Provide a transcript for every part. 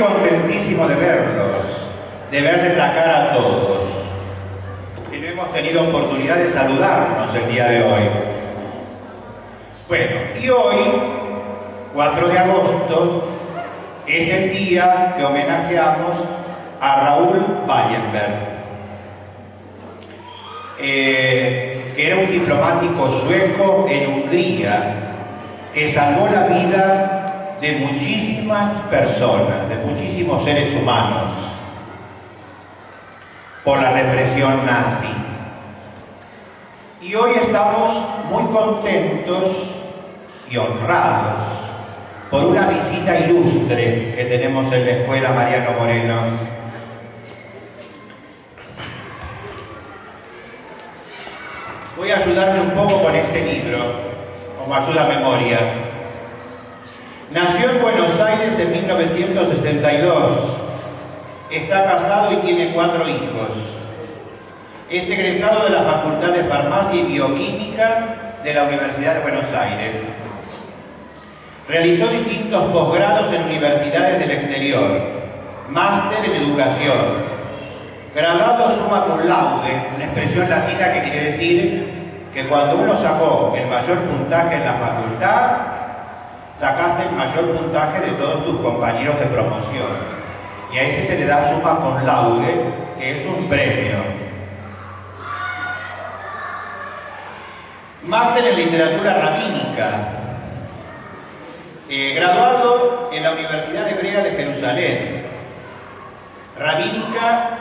contentísimo de verlos, de verles la cara a todos, que no hemos tenido oportunidad de saludarnos el día de hoy. Bueno, y hoy, 4 de agosto, es el día que homenajeamos a Raúl Wallenberg, que era un diplomático sueco en Hungría, que salvó la vida de muchísimas personas, de muchísimos seres humanos, por la represión nazi. Y hoy estamos muy contentos y honrados por una visita ilustre que tenemos en la Escuela Mariano Moreno. Voy a ayudarle un poco con este libro, como ayuda a memoria. Nació en Buenos Aires en 1962. Está casado y tiene 4 hijos. Es egresado de la Facultad de Farmacia y Bioquímica de la Universidad de Buenos Aires. Realizó distintos posgrados en universidades del exterior, máster en educación, graduado summa cum laude, una expresión latina que quiere decir que cuando uno sacó el mayor puntaje en la facultad, sacaste el mayor puntaje de todos tus compañeros de promoción. Y a ese se le da summa cum laude, que es un premio. Máster en literatura rabínica. Graduado en la Universidad Hebrea de Jerusalén. Rabínica,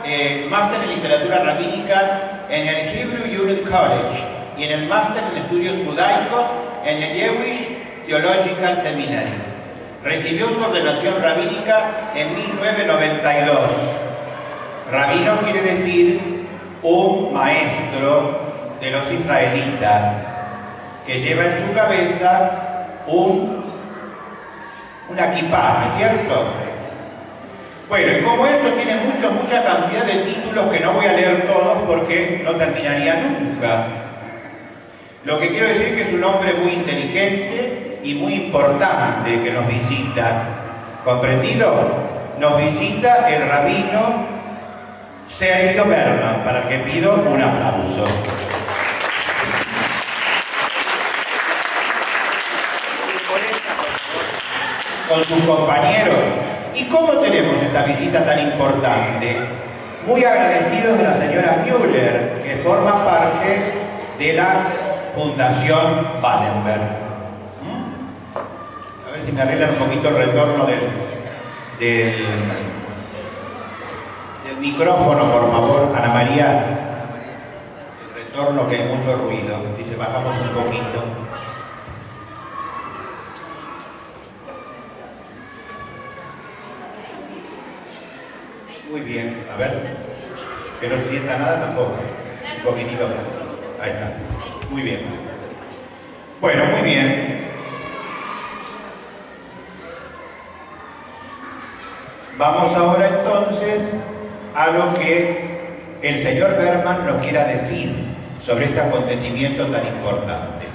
máster en literatura rabínica en el Hebrew Union College y en el máster en estudios judaicos en el Jewish Theological Seminary. Recibió su ordenación rabínica en 1992. Rabino quiere decir un maestro de los israelitas que lleva en su cabeza una kippah, ¿no es cierto? Bueno, y como esto tiene mucha cantidad de títulos que no voy a leer todos porque no terminaría nunca. Lo que quiero decir es que es un hombre muy inteligente y muy importante que nos visita. ¿Comprendido? Nos visita el rabino Sergio Berman, para el que pido un aplauso. Con sus compañeros. ¿Y cómo tenemos esta visita tan importante? Muy agradecidos de la señora Müller, que forma parte de la Fundación Wallenberg. A ver si me arreglan un poquito el retorno del micrófono, por favor, Ana María. El retorno, que hay mucho ruido. Si se bajamos un poquito. Muy bien, a ver, que no sienta nada tampoco, un poquitito más, ahí está, muy bien. Bueno, muy bien. Vamos ahora entonces a lo que el señor Berman nos quiera decir sobre este acontecimiento tan importante.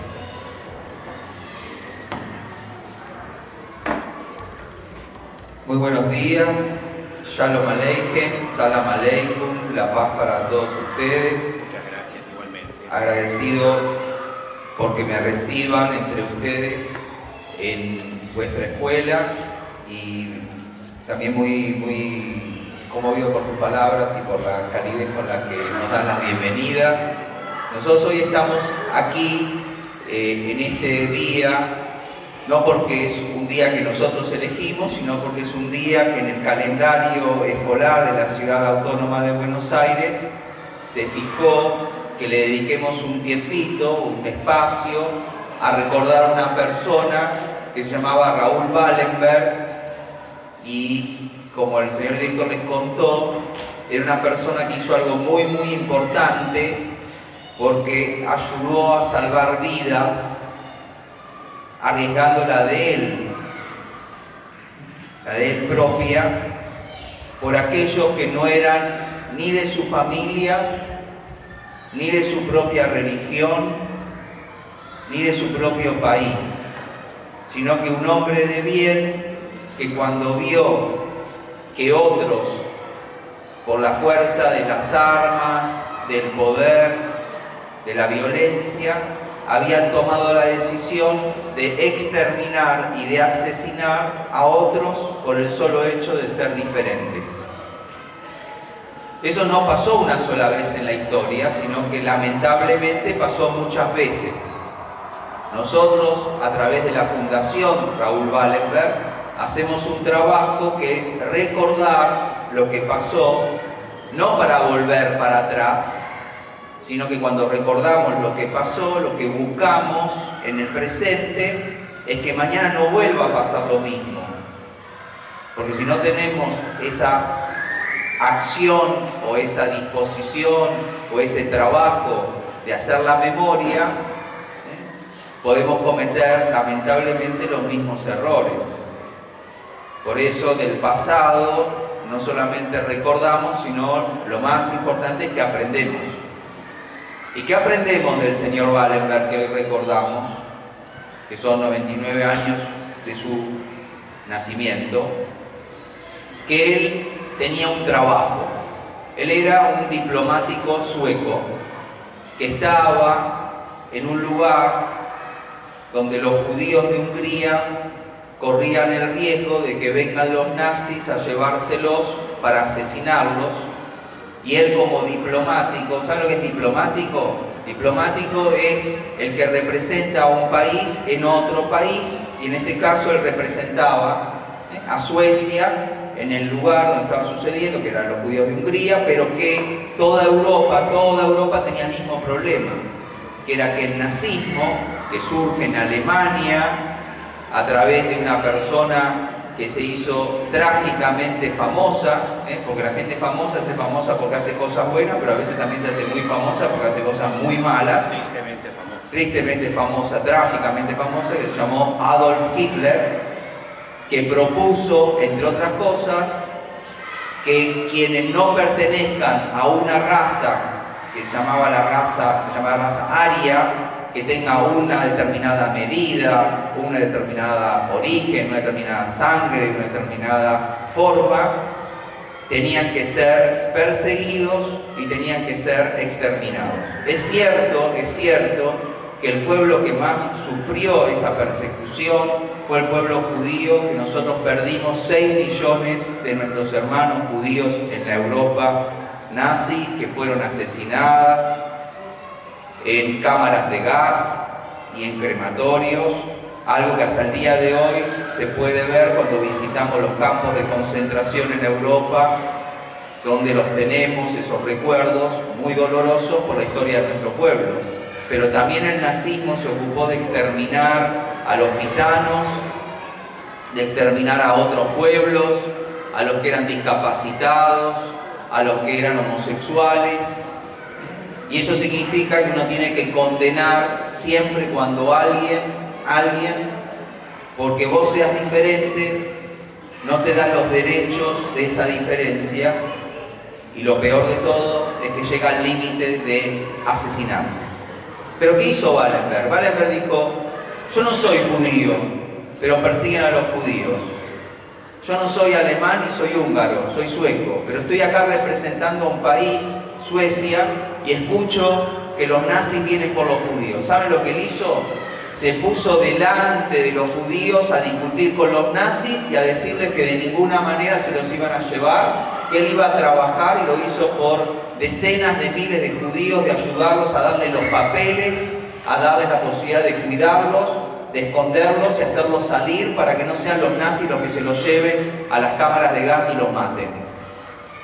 Muy buenos días. Shalom Aleichem, Salam Aleikum, la paz para todos ustedes. Muchas gracias, igualmente. Agradecido porque me reciban entre ustedes en vuestra escuela y también muy conmovido por tus palabras y por la calidez con la que nos dan la bienvenida. Nosotros hoy estamos aquí en este día, no porque es un día que nosotros elegimos, sino porque es un día que en el calendario escolar de la Ciudad Autónoma de Buenos Aires se fijó que le dediquemos un tiempito, un espacio, a recordar a una persona que se llamaba Raúl Wallenberg y, como el señor director les contó, era una persona que hizo algo muy importante porque ayudó a salvar vidas arriesgando la de él propia, por aquellos que no eran ni de su familia, ni de su propia religión, ni de su propio país, sino que un hombre de bien que cuando vio que otros, por la fuerza de las armas, del poder, de la violencia, habían tomado la decisión de exterminar y de asesinar a otros por el solo hecho de ser diferentes. Eso no pasó una sola vez en la historia, sino que lamentablemente pasó muchas veces. Nosotros, a través de la Fundación Raúl Wallenberg, hacemos un trabajo que es recordar lo que pasó, no para volver para atrás, sino que cuando recordamos lo que pasó, lo que buscamos en el presente, es que mañana no vuelva a pasar lo mismo. Porque si no tenemos esa acción o esa disposición o ese trabajo de hacer la memoria, podemos cometer lamentablemente los mismos errores. Por eso del pasado no solamente recordamos, sino lo más importante es que aprendemos. ¿Y qué aprendemos del señor Wallenberg que hoy recordamos? Que son 99 años de su nacimiento. Que él tenía un trabajo. Él era un diplomático sueco que estaba en un lugar donde los judíos de Hungría corrían el riesgo de que vengan los nazis a llevárselos para asesinarlos. Y él como diplomático, ¿sabe lo que es diplomático? Diplomático es el que representa a un país en otro país, y en este caso él representaba a Suecia en el lugar donde estaba sucediendo, que eran los judíos de Hungría, pero que toda Europa tenía el mismo problema, que era que el nazismo, que surge en Alemania a través de una persona que se hizo trágicamente famosa, porque la gente famosa se hace famosa porque hace cosas buenas, pero a veces también se hace muy famosa porque hace cosas muy malas. Tristemente famosa, trágicamente famosa, que se llamó Adolf Hitler, que propuso, entre otras cosas, que quienes no pertenezcan a una raza que se llamaba la raza aria, que tenga una determinada medida, una determinada origen, una determinada sangre, una determinada forma, tenían que ser perseguidos y tenían que ser exterminados. Es cierto que el pueblo que más sufrió esa persecución fue el pueblo judío, que nosotros perdimos 6 millones de nuestros hermanos judíos en la Europa nazi, que fueron asesinadas en cámaras de gas y en crematorios, algo que hasta el día de hoy se puede ver cuando visitamos los campos de concentración en Europa, donde los tenemos, esos recuerdos muy dolorosos por la historia de nuestro pueblo. Pero también el nazismo se ocupó de exterminar a los gitanos, de exterminar a otros pueblos, a los que eran discapacitados, a los que eran homosexuales. Y eso significa que uno tiene que condenar siempre cuando alguien, porque vos seas diferente, no te dan los derechos de esa diferencia, y lo peor de todo es que llega al límite de asesinar. Pero ¿qué hizo Wallenberg? Wallenberg dijo: yo no soy judío, pero persiguen a los judíos. Yo no soy alemán ni soy húngaro, soy sueco, pero estoy acá representando a un país, Suecia, y escucho que los nazis vienen por los judíos. ¿Saben lo que él hizo? Se puso delante de los judíos a discutir con los nazis y a decirles que de ninguna manera se los iban a llevar, que él iba a trabajar, y lo hizo por decenas de miles de judíos, de ayudarlos a darles los papeles, a darles la posibilidad de cuidarlos, de esconderlos y hacerlos salir para que no sean los nazis los que se los lleven a las cámaras de gas y los maten.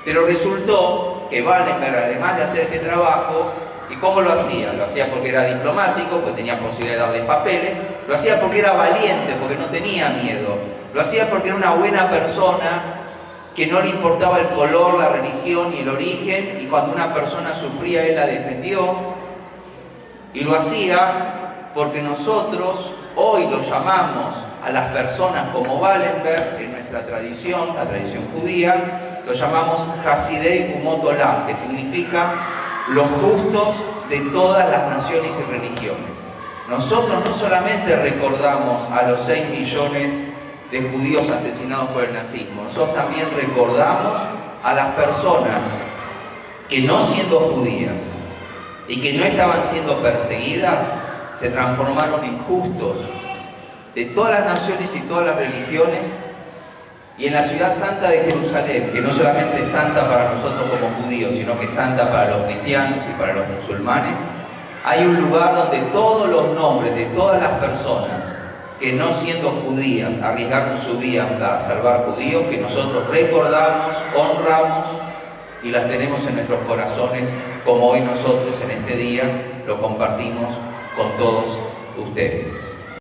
Pero resultó que Wallenberg, además de hacer este trabajo, ¿y cómo lo hacía? Lo hacía porque era diplomático, porque tenía posibilidad de darles papeles, lo hacía porque era valiente, porque no tenía miedo, lo hacía porque era una buena persona, que no le importaba el color, la religión y el origen, y cuando una persona sufría él la defendió, y lo hacía porque nosotros hoy lo llamamos a las personas como Wallenberg, en nuestra tradición, la tradición judía, lo llamamos Hasidei Umot Olam, que significa los justos de todas las naciones y religiones. Nosotros no solamente recordamos a los 6 millones de judíos asesinados por el nazismo. Nosotros también recordamos a las personas que, no siendo judías y que no estaban siendo perseguidas, se transformaron en justos de todas las naciones y todas las religiones. Y en la ciudad santa de Jerusalén, que no solamente es santa para nosotros como judíos, sino que es santa para los cristianos y para los musulmanes, hay un lugar donde todos los nombres de todas las personas que, no siendo judías, arriesgaron su vida para salvar judíos, que nosotros recordamos, honramos y las tenemos en nuestros corazones, como hoy nosotros en este día lo compartimos con todos ustedes.